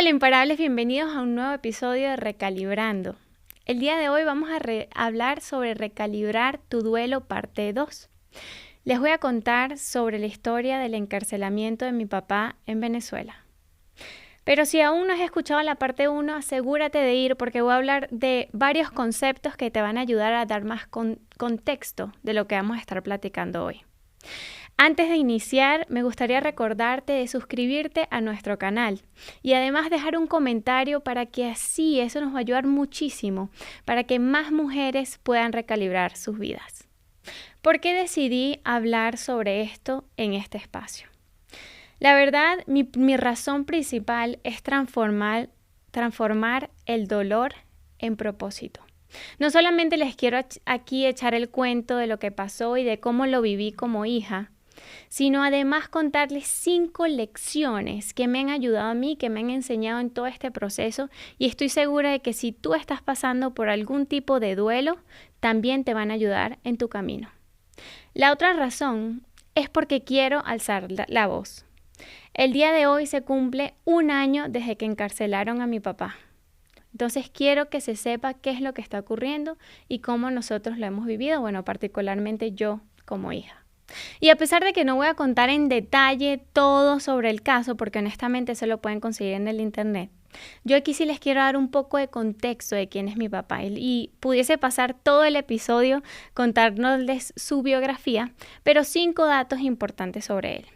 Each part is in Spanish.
Hola imparables, bienvenidos a un nuevo episodio de Recalibrando. El día de hoy vamos a hablar sobre recalibrar tu duelo parte 2. Les voy a contar sobre la historia del encarcelamiento de mi papá en Venezuela. Pero si aún no has escuchado la parte 1, asegúrate de ir porque voy a hablar de varios conceptos que te van a ayudar a dar más contexto de lo que vamos a estar platicando hoy. Antes de iniciar, me gustaría recordarte de suscribirte a nuestro canal y además dejar un comentario para que así eso nos va a ayudar muchísimo para que más mujeres puedan recalibrar sus vidas. ¿Por qué decidí hablar sobre esto en este espacio? La verdad, mi razón principal es transformar el dolor en propósito. No solamente les quiero aquí echar el cuento de lo que pasó y de cómo lo viví como hija, sino además contarles 5 lecciones que me han ayudado a mí, que me han enseñado en todo este proceso, y estoy segura de que si tú estás pasando por algún tipo de duelo, también te van a ayudar en tu camino. La otra razón es porque quiero alzar la voz. El día de hoy se cumple 1 año desde que encarcelaron a mi papá. Entonces quiero que se sepa qué es lo que está ocurriendo y cómo nosotros lo hemos vivido, bueno, particularmente yo como hija. Y a pesar de que no voy a contar en detalle todo sobre el caso, porque honestamente se lo pueden conseguir en el internet, yo aquí sí les quiero dar un poco de contexto de quién es mi papá y pudiese pasar todo el episodio contándoles su biografía, pero 5 datos importantes sobre él.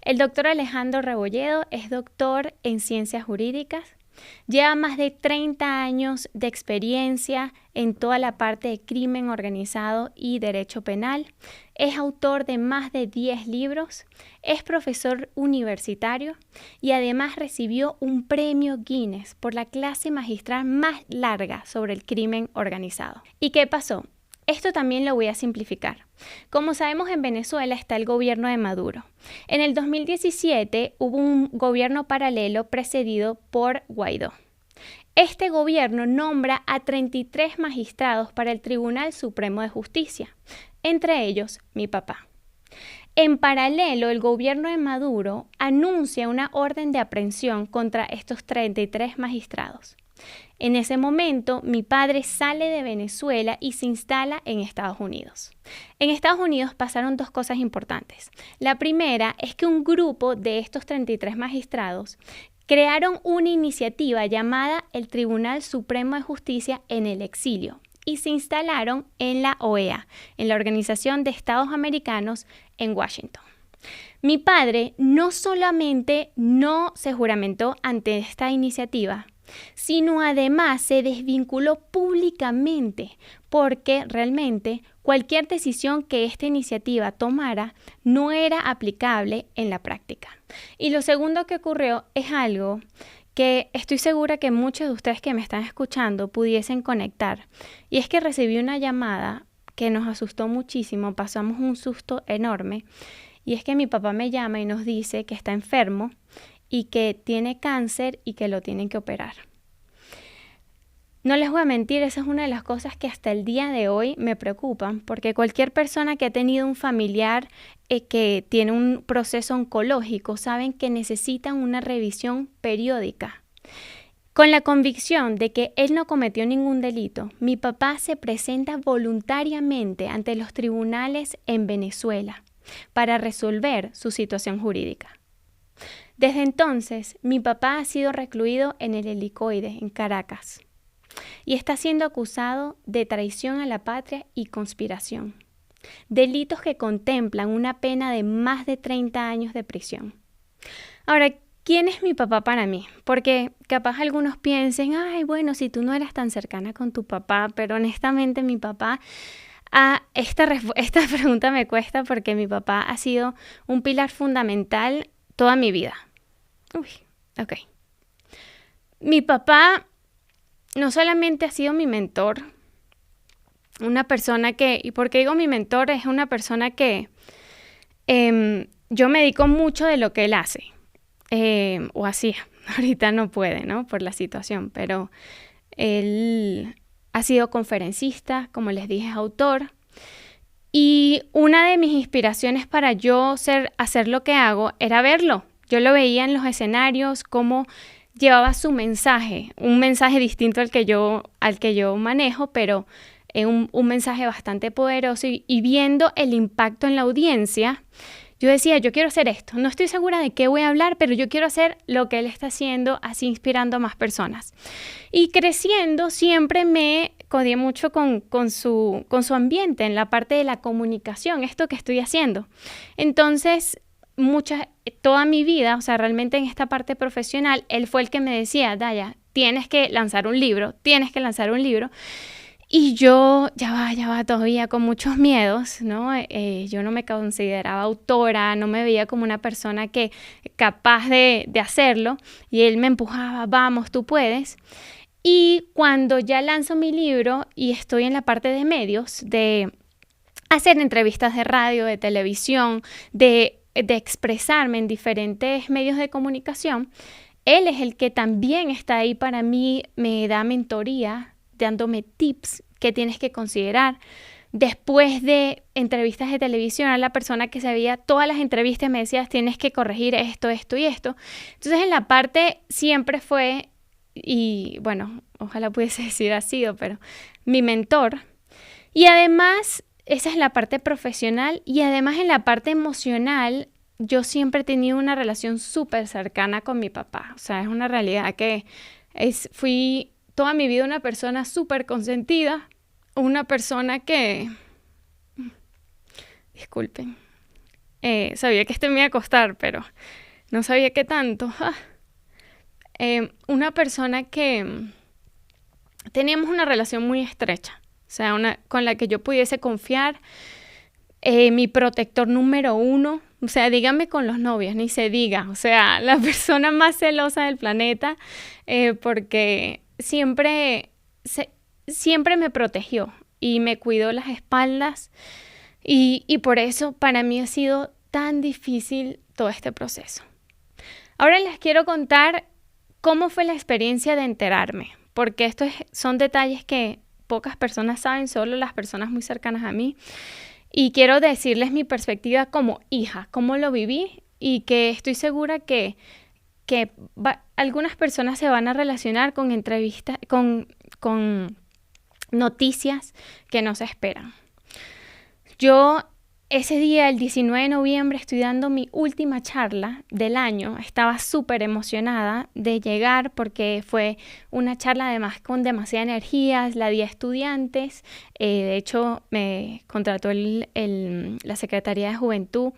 El doctor Alejandro Rebolledo es doctor en ciencias jurídicas. Lleva más de 30 años de experiencia en toda la parte de crimen organizado y derecho penal. Es autor de más de 10 libros, es profesor universitario y además recibió un premio Guinness por la clase magistral más larga sobre el crimen organizado. ¿Y qué pasó? Esto también lo voy a simplificar. Como sabemos, en Venezuela está el gobierno de Maduro. En el 2017 hubo un gobierno paralelo precedido por Guaidó. Este gobierno nombra a 33 magistrados para el Tribunal Supremo de Justicia, entre ellos mi papá. En paralelo, el gobierno de Maduro anuncia una orden de aprehensión contra estos 33 magistrados. En ese momento, mi padre sale de Venezuela y se instala en Estados Unidos. En Estados Unidos pasaron 2 cosas importantes. La primera es que un grupo de estos 33 magistrados crearon una iniciativa llamada el Tribunal Supremo de Justicia en el Exilio y se instalaron en la OEA, en la Organización de Estados Americanos en Washington. Mi padre no solamente no se juramentó ante esta iniciativa, sino además se desvinculó públicamente porque realmente cualquier decisión que esta iniciativa tomara no era aplicable en la práctica. Y lo segundo que ocurrió es algo que estoy segura que muchos de ustedes que me están escuchando pudiesen conectar, y es que recibí una llamada que nos asustó muchísimo, pasamos un susto enorme, y es que mi papá me llama y nos dice que está enfermo y que tiene cáncer y que lo tienen que operar. No les voy a mentir, esa es una de las cosas que hasta el día de hoy me preocupan, porque cualquier persona que ha tenido un familiar que tiene un proceso oncológico saben que necesitan una revisión periódica. Con la convicción de que él no cometió ningún delito, mi papá se presenta voluntariamente ante los tribunales en Venezuela para resolver su situación jurídica. Desde entonces, mi papá ha sido recluido en el Helicoide, en Caracas, y está siendo acusado de traición a la patria y conspiración, delitos que contemplan una pena de más de 30 años de prisión. Ahora, ¿quién es mi papá para mí? Porque capaz algunos piensen, ay, bueno, si tú no eras tan cercana con tu papá, pero honestamente mi papá... esta pregunta me cuesta porque mi papá ha sido un pilar fundamental toda mi vida. Ok. Mi papá no solamente ha sido mi mentor, una persona que, y porque digo mi mentor, es una persona que yo me dedico mucho de lo que él hace, o hacía. Ahorita no puede, ¿no? Por la situación, pero él ha sido conferencista, como les dije, es autor. Y una de mis inspiraciones para yo hacer lo que hago era verlo. Yo lo veía en los escenarios, cómo llevaba su mensaje, un mensaje distinto al que yo manejo, pero un mensaje bastante poderoso y viendo el impacto en la audiencia, yo decía, yo quiero hacer esto. No estoy segura de qué voy a hablar, pero yo quiero hacer lo que él está haciendo, así inspirando a más personas. Y creciendo siempre me codié mucho con su ambiente en la parte de la comunicación, esto que estoy haciendo. Entonces, toda mi vida, o sea, realmente en esta parte profesional, él fue el que me decía, Daya, tienes que lanzar un libro. Y yo ya va todavía con muchos miedos, ¿no? Yo no me consideraba autora, no me veía como una persona capaz de hacerlo. Y él me empujaba, vamos, tú puedes. Y cuando ya lanzo mi libro y estoy en la parte de medios, de hacer entrevistas de radio, de televisión, de expresarme en diferentes medios de comunicación, él es el que también está ahí para mí, me da mentoría, dándome tips que tienes que considerar. Después de entrevistas de televisión, a la persona que se veía todas las entrevistas me decía, tienes que corregir esto, esto y esto. Entonces en la parte siempre fue, y bueno, ojalá pudiese decir ha sido, pero mi mentor. Y además, esa es la parte profesional, y además en la parte emocional, yo siempre he tenido una relación súper cercana con mi papá. O sea, es una realidad que fui toda mi vida una persona súper consentida, una persona que, disculpen, sabía que me iba a costar, pero no sabía qué tanto. Una persona que teníamos una relación muy estrecha, o sea, con la que yo pudiese confiar, mi protector número 1, o sea, dígame con los novios, ni se diga, o sea, la persona más celosa del planeta, porque siempre me protegió y me cuidó las espaldas y por eso para mí ha sido tan difícil todo este proceso. Ahora les quiero contar cómo fue la experiencia de enterarme, porque son detalles que pocas personas saben, solo las personas muy cercanas a mí. Y quiero decirles mi perspectiva como hija, cómo lo viví y que estoy segura que algunas personas se van a relacionar con entrevistas, con noticias que no se esperan. Yo ese día, el 19 de noviembre, estoy dando mi última charla del año. Estaba súper emocionada de llegar porque fue una charla además con demasiada energía. La di a estudiantes. De hecho, me contrató la Secretaría de Juventud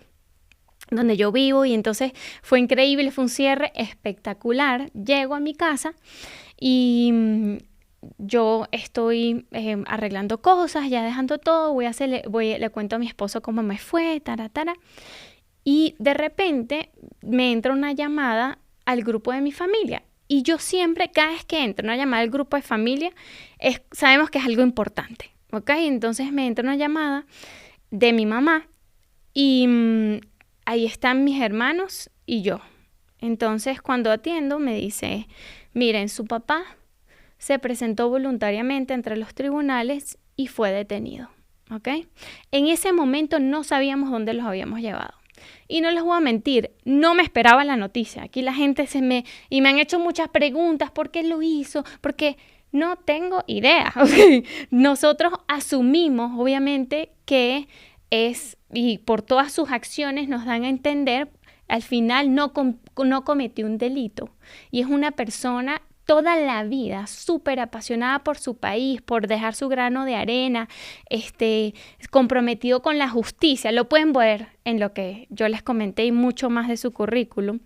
donde yo vivo y entonces fue increíble, fue un cierre espectacular. Llego a mi casa y yo estoy arreglando cosas, ya dejando todo, le cuento a mi esposo cómo me fue, y de repente me entra una llamada al grupo de mi familia. Y yo siempre, cada vez que entra una llamada al grupo de familia, sabemos que es algo importante, ¿ok? Entonces me entra una llamada de mi mamá y ahí están mis hermanos y yo. Entonces cuando atiendo me dice, miren, su papá se presentó voluntariamente entre los tribunales y fue detenido, ¿ok? En ese momento no sabíamos dónde los habíamos llevado. Y no les voy a mentir, no me esperaba la noticia. Aquí la gente y me han hecho muchas preguntas, ¿por qué lo hizo? Porque no tengo idea, ¿ok? Nosotros asumimos, obviamente, que y por todas sus acciones nos dan a entender, al final no cometió un delito. Y es una persona toda la vida súper apasionada por su país, por dejar su grano de arena, comprometido con la justicia. Lo pueden ver en lo que yo les comenté y mucho más de su currículum.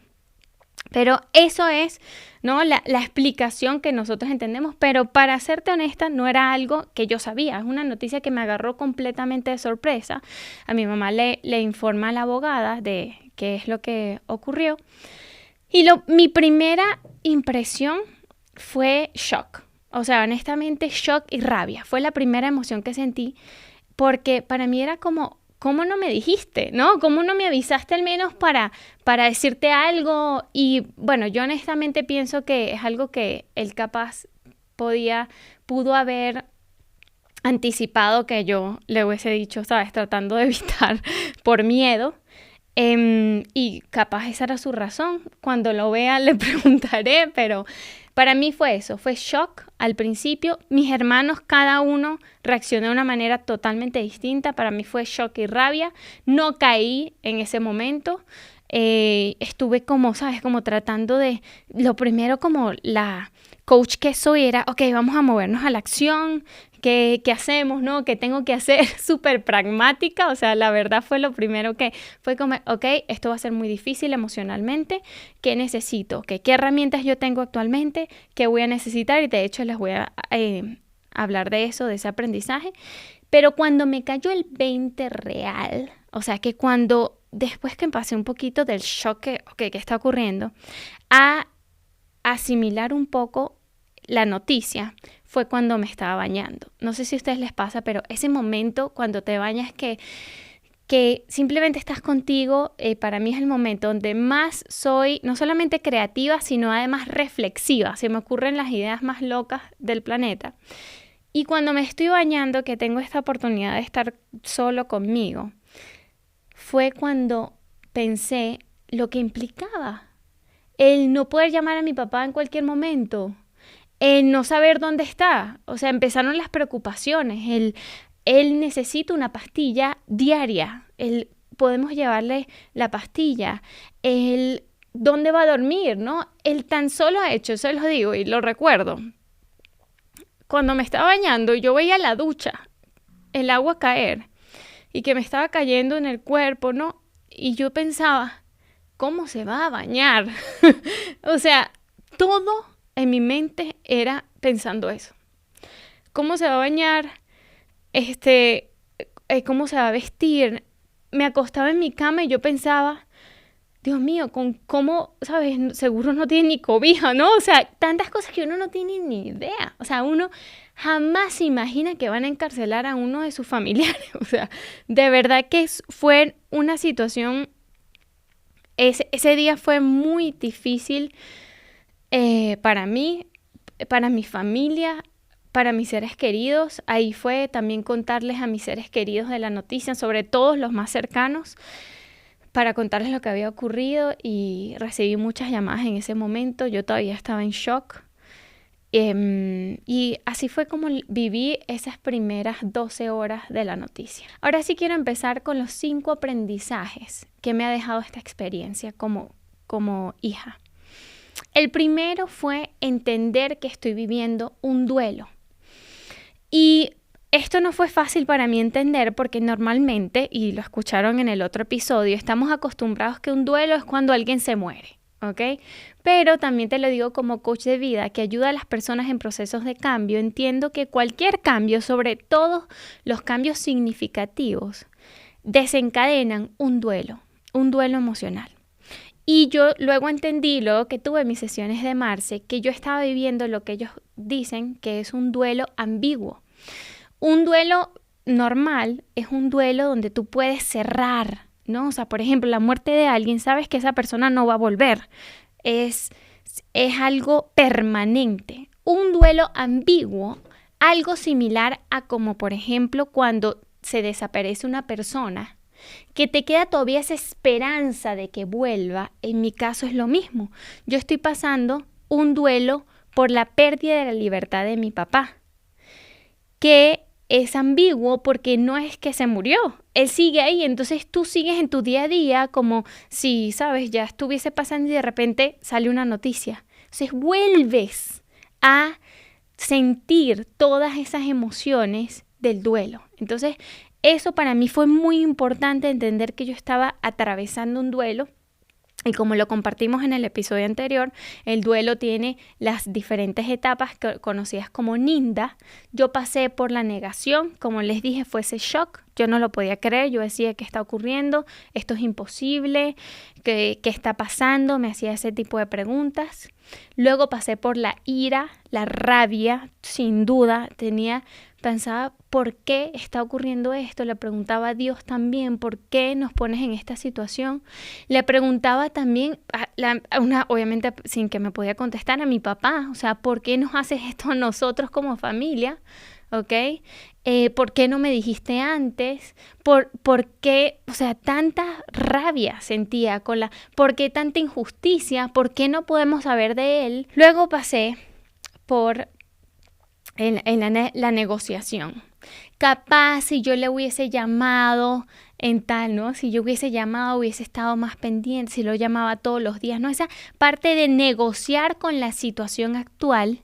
Pero eso es, ¿no?, la explicación que nosotros entendemos, pero para serte honesta no era algo que yo sabía, es una noticia que me agarró completamente de sorpresa. A mi mamá le informa a la abogada de qué es lo que ocurrió y mi primera impresión fue shock, o sea, honestamente shock y rabia, fue la primera emoción que sentí porque para mí era como, ¿cómo no me dijiste? ¿No? ¿Cómo no me avisaste al menos para decirte algo? Y bueno, yo honestamente pienso que es algo que él capaz pudo haber anticipado que yo le hubiese dicho, ¿sabes? Tratando de evitar por miedo. Y capaz esa era su razón. Cuando lo vea le preguntaré, pero para mí fue eso, fue shock al principio. Mis hermanos, cada uno reaccionó de una manera totalmente distinta. Para mí fue shock y rabia. No caí en ese momento. Estuve como, ¿sabes? Como tratando de, lo primero como la coach que soy era, ok, vamos a movernos a la acción. ¿Qué hacemos, no? ¿Qué tengo que hacer? Súper pragmática, o sea, la verdad fue lo primero que fue como, ok, esto va a ser muy difícil emocionalmente, ¿qué necesito? ¿Qué herramientas yo tengo actualmente? ¿Qué voy a necesitar? Y de hecho les voy a hablar de eso, de ese aprendizaje. Pero cuando me cayó el 20 real, o sea, que cuando, después que pasé un poquito del shock que está ocurriendo, a asimilar un poco la noticia, fue cuando me estaba bañando. No sé si a ustedes les pasa, pero ese momento cuando te bañas que simplemente estás contigo, para mí es el momento donde más soy no solamente creativa, sino además reflexiva. Se me ocurren las ideas más locas del planeta. Y cuando me estoy bañando, que tengo esta oportunidad de estar solo conmigo, fue cuando pensé lo que implicaba el no poder llamar a mi papá en cualquier momento, el no saber dónde está. O sea, empezaron las preocupaciones, él necesita una pastilla diaria, podemos llevarle la pastilla, dónde va a dormir, ¿no? El tan solo hecho, se los digo y lo recuerdo. Cuando me estaba bañando, yo veía la ducha, el agua caer y que me estaba cayendo en el cuerpo, ¿no? Y yo pensaba, ¿cómo se va a bañar? O sea, todo en mi mente era pensando eso. ¿Cómo se va a bañar? ¿Cómo se va a vestir? Me acostaba en mi cama y yo pensaba, Dios mío, ¿cómo, sabes? Seguro no tiene ni cobija, ¿no? O sea, tantas cosas que uno no tiene ni idea. O sea, uno jamás se imagina que van a encarcelar a uno de sus familiares. O sea, de verdad que fue una situación, ese día fue muy difícil para mí, para mi familia, para mis seres queridos. Ahí fue también contarles a mis seres queridos de la noticia, sobre todo los más cercanos, para contarles lo que había ocurrido, y recibí muchas llamadas en ese momento. Yo todavía estaba en shock. Y así fue como viví esas primeras 12 horas de la noticia. Ahora sí quiero empezar con los 5 aprendizajes que me ha dejado esta experiencia como hija. El primero fue entender que estoy viviendo un duelo. Y esto no fue fácil para mí entender porque normalmente, y lo escucharon en el otro episodio, estamos acostumbrados que un duelo es cuando alguien se muere, ¿ok? Pero también te lo digo como coach de vida que ayuda a las personas en procesos de cambio. Entiendo que cualquier cambio, sobre todo los cambios significativos, desencadenan un duelo emocional. Y yo luego entendí, luego que tuve mis sesiones de Marce, que yo estaba viviendo lo que ellos dicen que es un duelo ambiguo. Un duelo normal es un duelo donde tú puedes cerrar, ¿no? O sea, por ejemplo, la muerte de alguien, sabes que esa persona no va a volver. Es algo permanente. Un duelo ambiguo, algo similar a como, por ejemplo, cuando se desaparece una persona, que te queda todavía esa esperanza de que vuelva. En mi caso es lo mismo. Yo estoy pasando un duelo por la pérdida de la libertad de mi papá, que es ambiguo porque no es que se murió, él sigue ahí, entonces tú sigues en tu día a día como si, sabes, ya estuviese pasando y de repente sale una noticia. Entonces vuelves a sentir todas esas emociones del duelo. Entonces eso para mí fue muy importante, entender que yo estaba atravesando un duelo. Y como lo compartimos en el episodio anterior, el duelo tiene las diferentes etapas conocidas como NINDA. Yo pasé por la negación, como les dije, fue ese shock. Yo no lo podía creer, yo decía, ¿qué está ocurriendo? Esto es imposible, ¿qué está pasando? Me hacía ese tipo de preguntas. Luego pasé por la ira, la rabia, sin duda. Pensaba, ¿por qué está ocurriendo esto? Le preguntaba a Dios también, ¿por qué nos pones en esta situación? Le preguntaba también, obviamente sin que me podía contestar, a mi papá, o sea, ¿por qué nos haces esto a nosotros como familia? ¿ok? ¿Por qué no me dijiste antes? ¿Por qué? O sea, tanta rabia sentía ¿por qué tanta injusticia? ¿Por qué no podemos saber de él? Luego pasé por la negociación. Capaz si yo le hubiese llamado en tal, ¿no? Si yo hubiese llamado, hubiese estado más pendiente, si lo llamaba todos los días, ¿no? Esa parte de negociar con la situación actual,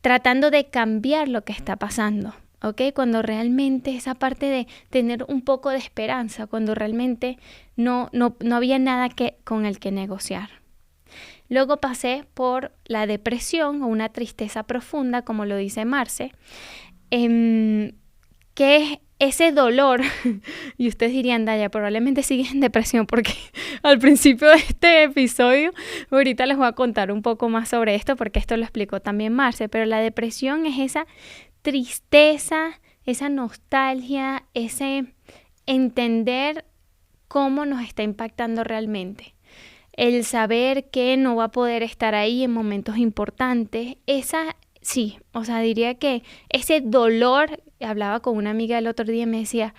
tratando de cambiar lo que está pasando, ¿ok? Cuando realmente esa parte de tener un poco de esperanza, cuando realmente no había nada con el que negociar. Luego pasé por la depresión o una tristeza profunda, como lo dice Marce, que es ese dolor, y ustedes dirían, Daya, probablemente sigues en depresión, porque al principio de este episodio, ahorita les voy a contar un poco más sobre esto, porque esto lo explicó también Marce, pero la depresión es esa tristeza, esa nostalgia, ese entender cómo nos está impactando realmente. El saber que no va a poder estar ahí en momentos importantes, sí, o sea, diría que ese dolor, hablaba con una amiga el otro día y me decía,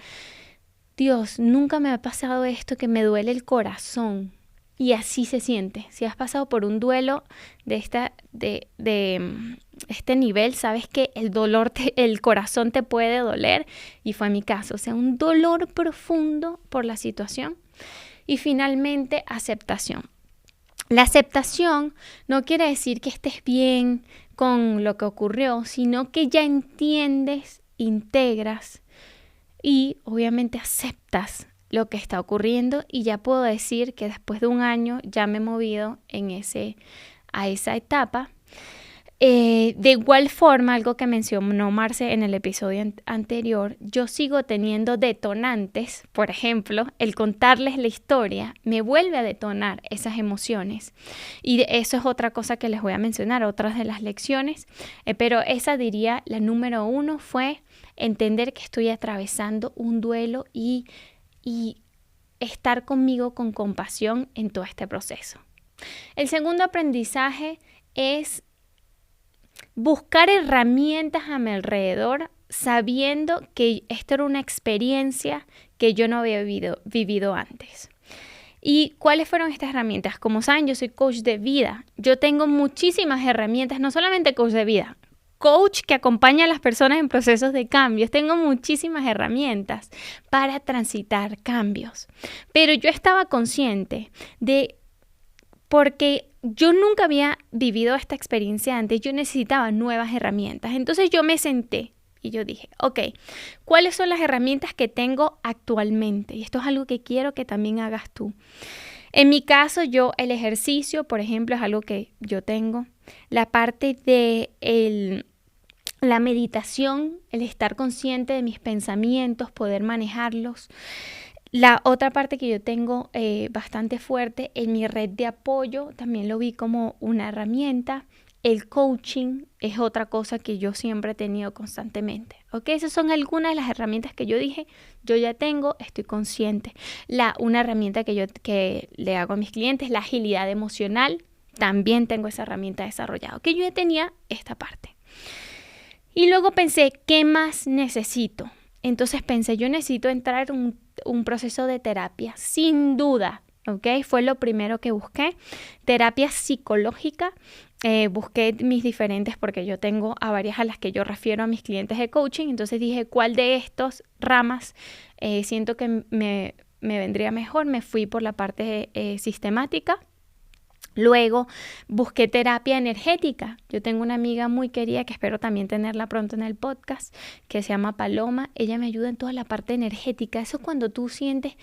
Dios, nunca me ha pasado esto, que me duele el corazón. Y así se siente. Si has pasado por un duelo de este nivel, sabes que el corazón te puede doler, y fue mi caso. O sea, un dolor profundo por la situación. Y finalmente, aceptación. La aceptación no quiere decir que estés bien con lo que ocurrió, sino que ya entiendes, integras y obviamente aceptas lo que está ocurriendo, y ya puedo decir que después de un año ya me he movido a esa etapa. De igual forma, algo que mencionó Marce en el episodio anterior, yo sigo teniendo detonantes. Por ejemplo, el contarles la historia me vuelve a detonar esas emociones, y eso es otra cosa que les voy a mencionar, otras de las lecciones, pero esa diría, la número 1 fue entender que estoy atravesando un duelo y estar conmigo con compasión en todo este proceso. El segundo aprendizaje es buscar herramientas a mi alrededor, sabiendo que esta era una experiencia que yo no había vivido antes. ¿Y cuáles fueron estas herramientas? Como saben, yo soy coach de vida. Yo tengo muchísimas herramientas, no solamente coach de vida, coach que acompaña a las personas en procesos de cambios. Tengo muchísimas herramientas para transitar cambios. Pero yo estaba consciente porque yo nunca había vivido esta experiencia antes, yo necesitaba nuevas herramientas. Entonces yo me senté y yo dije, ok, ¿cuáles son las herramientas que tengo actualmente? Y esto es algo que quiero que también hagas tú. En mi caso, el ejercicio, por ejemplo, es algo que yo tengo. La parte de la meditación, el estar consciente de mis pensamientos, poder manejarlos. La otra parte que yo tengo bastante fuerte en mi red de apoyo, también lo vi como una herramienta. El coaching es otra cosa que yo siempre he tenido constantemente. ¿Ok? Esas son algunas de las herramientas que yo dije, yo ya tengo, estoy consciente. Una herramienta que le hago a mis clientes, la agilidad emocional, también tengo esa herramienta desarrollada. Que yo ya tenía esta parte. Y luego pensé, ¿qué más necesito? Entonces pensé, yo necesito entrar en un proceso de terapia, sin duda, ¿ok? Fue lo primero que busqué, terapia psicológica. Busqué mis diferentes, porque yo tengo a varias a las que yo refiero a mis clientes de coaching. Entonces dije, ¿cuál de estos ramas siento que me vendría mejor? Me fui por la parte sistemática. Luego busqué terapia energética. Yo tengo una amiga muy querida que espero también tenerla pronto en el podcast, que se llama Paloma. Ella me ayuda en toda la parte energética. Eso es cuando tú sientes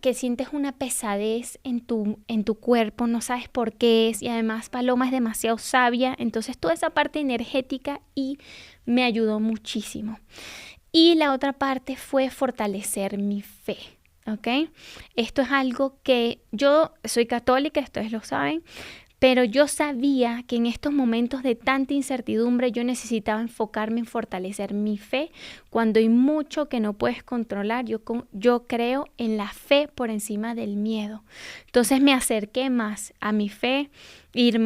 que sientes una pesadez en tu cuerpo, no sabes por qué es, y además Paloma es demasiado sabia. Entonces toda esa parte energética y me ayudó muchísimo. Y la otra parte fue fortalecer mi fe. ¿Ok? Esto es algo que yo soy católica, ustedes lo saben, pero yo sabía que en estos momentos de tanta incertidumbre yo necesitaba enfocarme en fortalecer mi fe. Cuando hay mucho que no puedes controlar, yo creo en la fe por encima del miedo. Entonces me acerqué más a mi fe, ir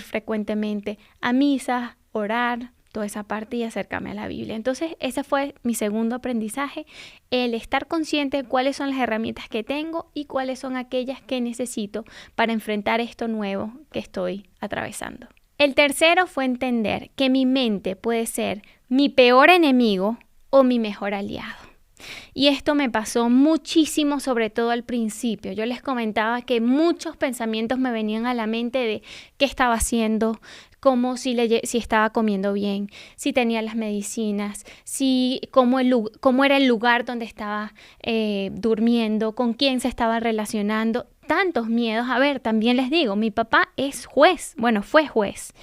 frecuentemente a misas, orar, toda esa parte y acercarme a la Biblia. Entonces, ese fue mi segundo aprendizaje, el estar consciente de cuáles son las herramientas que tengo y cuáles son aquellas que necesito para enfrentar esto nuevo que estoy atravesando. El tercero fue entender que mi mente puede ser mi peor enemigo o mi mejor aliado. Y esto me pasó muchísimo, sobre todo al principio. Yo les comentaba que muchos pensamientos me venían a la mente de qué estaba haciendo, cómo si estaba comiendo bien, si tenía las medicinas, cómo era el lugar donde estaba durmiendo, con quién se estaba relacionando. Tantos miedos. A ver, también les digo, mi papá es juez, fue juez.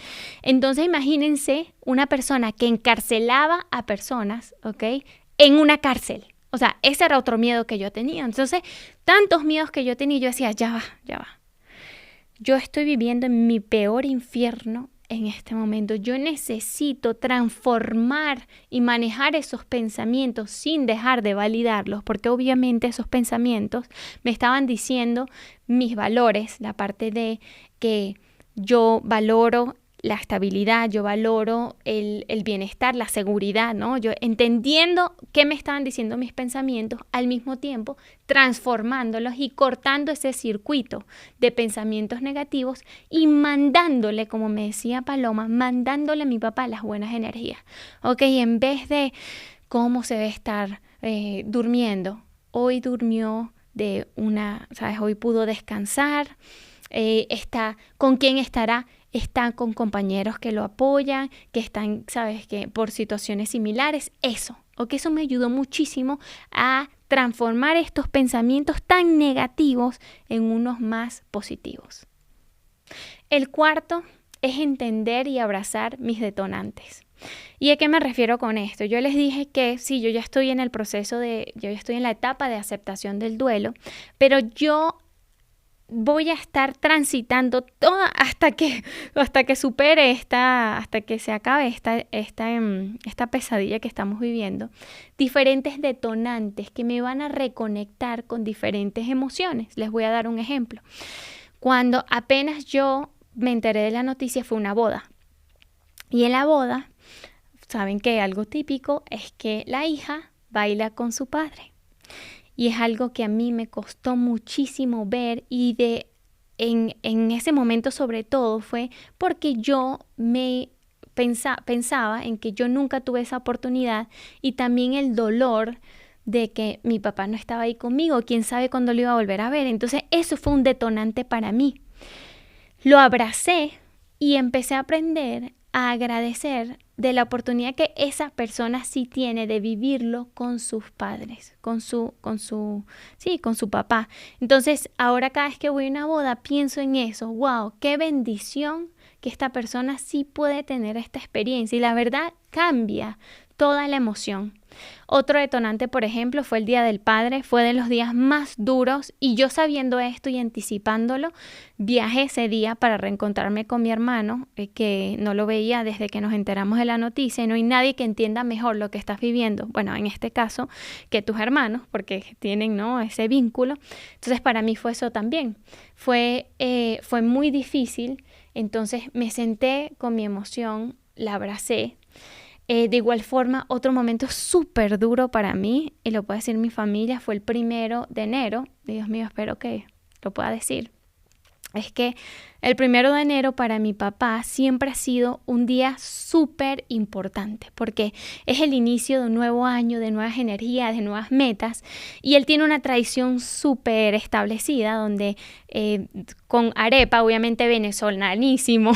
Entonces imagínense una persona que encarcelaba a personas, ¿ok?, en una cárcel. O sea, ese era otro miedo que yo tenía. Entonces, tantos miedos que yo tenía, yo decía, ya va. Yo estoy viviendo en mi peor infierno en este momento. Yo necesito transformar y manejar esos pensamientos sin dejar de validarlos, porque obviamente esos pensamientos me estaban diciendo mis valores, la parte de que yo valoro la estabilidad, yo valoro el bienestar, la seguridad, ¿no? Yo entendiendo qué me estaban diciendo mis pensamientos, al mismo tiempo transformándolos y cortando ese circuito de pensamientos negativos y mandándole, como me decía Paloma, mandándole a mi papá las buenas energías. Ok, en vez de cómo se debe estar durmiendo, hoy durmió hoy pudo descansar, ¿con quién estará? Están con compañeros que lo apoyan, que están, que por situaciones similares, eso me ayudó muchísimo a transformar estos pensamientos tan negativos en unos más positivos. El cuarto es entender y abrazar mis detonantes. ¿Y a qué me refiero con esto? Yo les dije que sí, yo ya estoy en el proceso yo ya estoy en la etapa de aceptación del duelo, pero yo voy a estar transitando toda hasta que supere hasta que se acabe esta pesadilla que estamos viviendo, diferentes detonantes que me van a reconectar con diferentes emociones. Les voy a dar un ejemplo. Cuando apenas yo me enteré de la noticia, fue una boda. Y en la boda, saben que algo típico es que la hija baila con su padre. Y es algo que a mí me costó muchísimo ver y en ese momento sobre todo fue porque yo me pensaba en que yo nunca tuve esa oportunidad y también el dolor de que mi papá no estaba ahí conmigo, quién sabe cuándo lo iba a volver a ver. Entonces eso fue un detonante para mí. Lo abracé y empecé a aprender a agradecer de la oportunidad que esa persona sí tiene de vivirlo con sus padres, con su papá. Entonces, ahora cada vez que voy a una boda pienso en eso. ¡Wow! ¡Qué bendición que esta persona sí puede tener esta experiencia! Y la verdad cambia toda la emoción. Otro detonante, por ejemplo, fue el Día del Padre. Fue de los días más duros y yo sabiendo esto y anticipándolo, viajé ese día para reencontrarme con mi hermano, que no lo veía desde que nos enteramos de la noticia y no hay nadie que entienda mejor lo que estás viviendo. Bueno, en este caso, que tus hermanos, porque tienen, ¿no?, ese vínculo. Entonces, para mí fue eso también. Fue muy difícil. Entonces, me senté con mi emoción, la abracé. De igual forma, otro momento súper duro para mí, y lo puede decir mi familia, fue el 1 de enero. Dios mío, espero que lo pueda decir. Es que el 1 de enero para mi papá siempre ha sido un día súper importante porque es el inicio de un nuevo año, de nuevas energías, de nuevas metas, y él tiene una tradición súper establecida donde con arepa, obviamente venezolanísimo,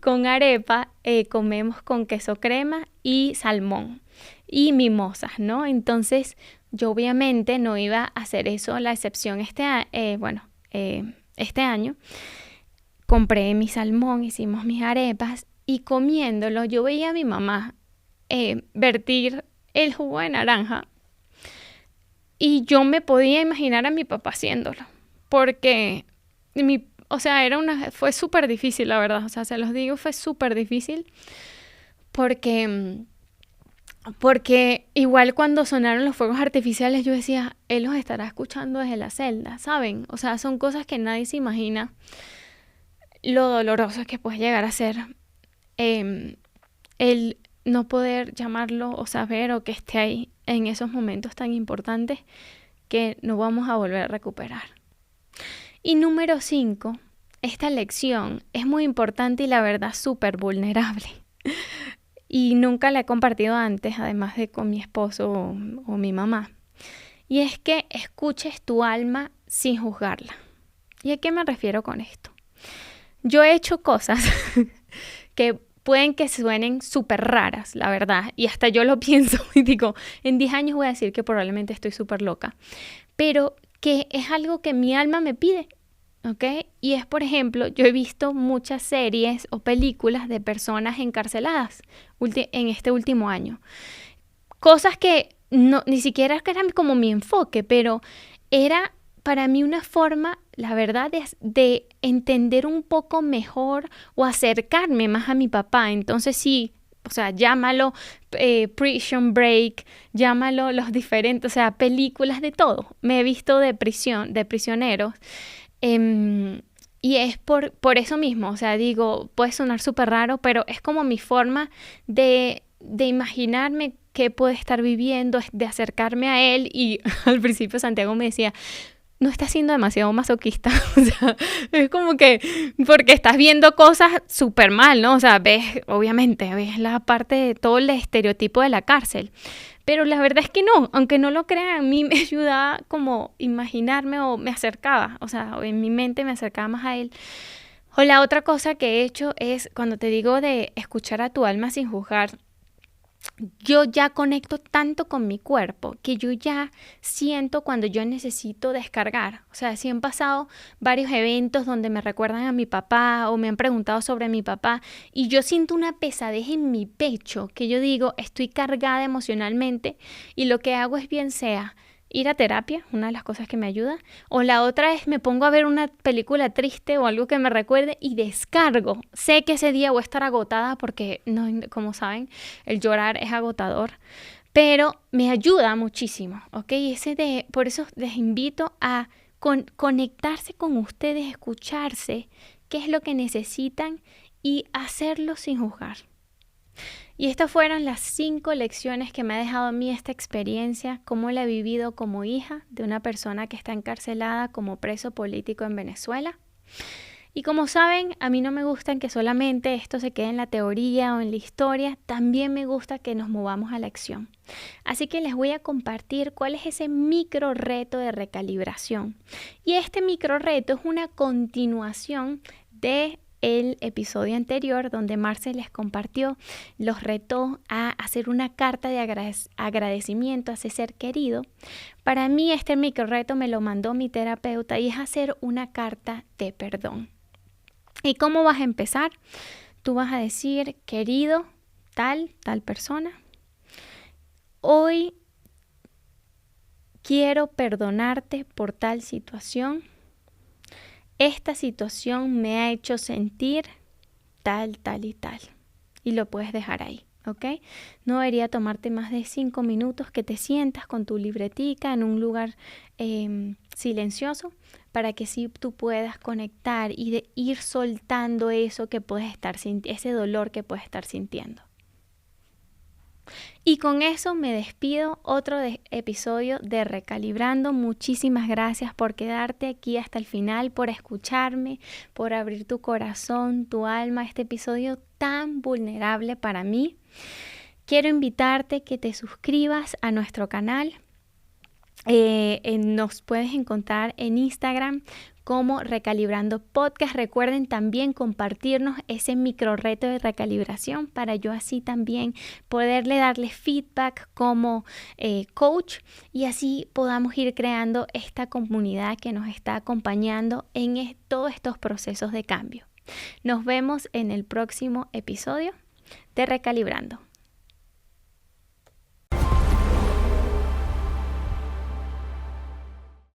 con arepa comemos con queso crema y salmón y mimosas, ¿no? Entonces yo obviamente no iba a hacer eso, la excepción este año. Compré mi salmón, hicimos mis arepas y comiéndolo yo veía a mi mamá vertir el jugo de naranja y yo me podía imaginar a mi papá haciéndolo porque fue súper difícil, la verdad. O sea, se los digo, fue súper difícil porque igual cuando sonaron los fuegos artificiales yo decía, él los estará escuchando desde la celda, ¿saben? O sea, son cosas que nadie se imagina lo doloroso que puede llegar a ser el no poder llamarlo o saber o que esté ahí en esos momentos tan importantes que no vamos a volver a recuperar. Y número 5, esta lección es muy importante y la verdad súper vulnerable. Y nunca la he compartido antes, además de con mi esposo o mi mamá. Y es que escuches tu alma sin juzgarla. ¿Y a qué me refiero con esto? Yo he hecho cosas que pueden que suenen súper raras, la verdad. Y hasta yo lo pienso y digo, en 10 años voy a decir que probablemente estoy súper loca. Pero que es algo que mi alma me pide. ¿Ok? Y es, por ejemplo, yo he visto muchas series o películas de personas encarceladas en este último año. Cosas que ni siquiera eran como mi enfoque, pero era para mí una forma, la verdad, de entender un poco mejor o acercarme más a mi papá. Entonces sí, o sea, llámalo Prison Break, llámalo los diferentes, o sea, películas de todo. Me he visto de prisión, de prisioneros. Y es por eso mismo, o sea, digo, puede sonar súper raro, pero es como mi forma de imaginarme qué puede estar viviendo, de acercarme a él. Y al principio Santiago me decía, no estás siendo demasiado masoquista, o sea, es como que, porque estás viendo cosas súper mal, ¿no? O sea, obviamente, ves la parte de todo el estereotipo de la cárcel. Pero la verdad es que no, aunque no lo crean, a mí me ayudaba como imaginarme o me acercaba, o sea, en mi mente me acercaba más a él. O la otra cosa que he hecho es, cuando te digo de escuchar a tu alma sin juzgar, yo ya conecto tanto con mi cuerpo que yo ya siento cuando yo necesito descargar. O sea, sí han pasado varios eventos donde me recuerdan a mi papá o me han preguntado sobre mi papá y yo siento una pesadez en mi pecho que yo digo, estoy cargada emocionalmente y lo que hago es bien sea ir a terapia, una de las cosas que me ayuda, o la otra es me pongo a ver una película triste o algo que me recuerde y descargo. Sé que ese día voy a estar agotada porque, no, como saben, el llorar es agotador, pero me ayuda muchísimo, ¿ok? Por eso les invito a conectarse con ustedes, escucharse, qué es lo que necesitan y hacerlo sin juzgar. Y estas fueron las 5 lecciones que me ha dejado a mí esta experiencia, cómo la he vivido como hija de una persona que está encarcelada como preso político en Venezuela. Y como saben, a mí no me gusta que solamente esto se quede en la teoría o en la historia, también me gusta que nos movamos a la acción. Así que les voy a compartir cuál es ese micro reto de recalibración. Y este micro reto es una continuación de el episodio anterior donde Marce les compartió, los retó a hacer una carta de agradecimiento a ese ser querido. Para mí este micro reto me lo mandó mi terapeuta y es hacer una carta de perdón. ¿Y cómo vas a empezar? Tú vas a decir, querido tal persona, hoy quiero perdonarte por tal situación. Esta situación me ha hecho sentir tal y tal. Y lo puedes dejar ahí, ¿ok? No debería tomarte más de 5 minutos que te sientas con tu libretica en un lugar silencioso para que sí tú puedas conectar y de ir soltando eso que puedes estar ese dolor que puedes estar sintiendo. Y con eso me despido, otro episodio de Recalibrando. Muchísimas gracias por quedarte aquí hasta el final, por escucharme, por abrir tu corazón, tu alma a este episodio tan vulnerable para mí. Quiero invitarte que te suscribas a nuestro canal. Nos puedes encontrar en Instagram como Recalibrando Podcast. Recuerden también compartirnos ese micro reto de recalibración para yo así también poderle darle feedback como coach y así podamos ir creando esta comunidad que nos está acompañando en todos estos procesos de cambio. Nos vemos en el próximo episodio de Recalibrando.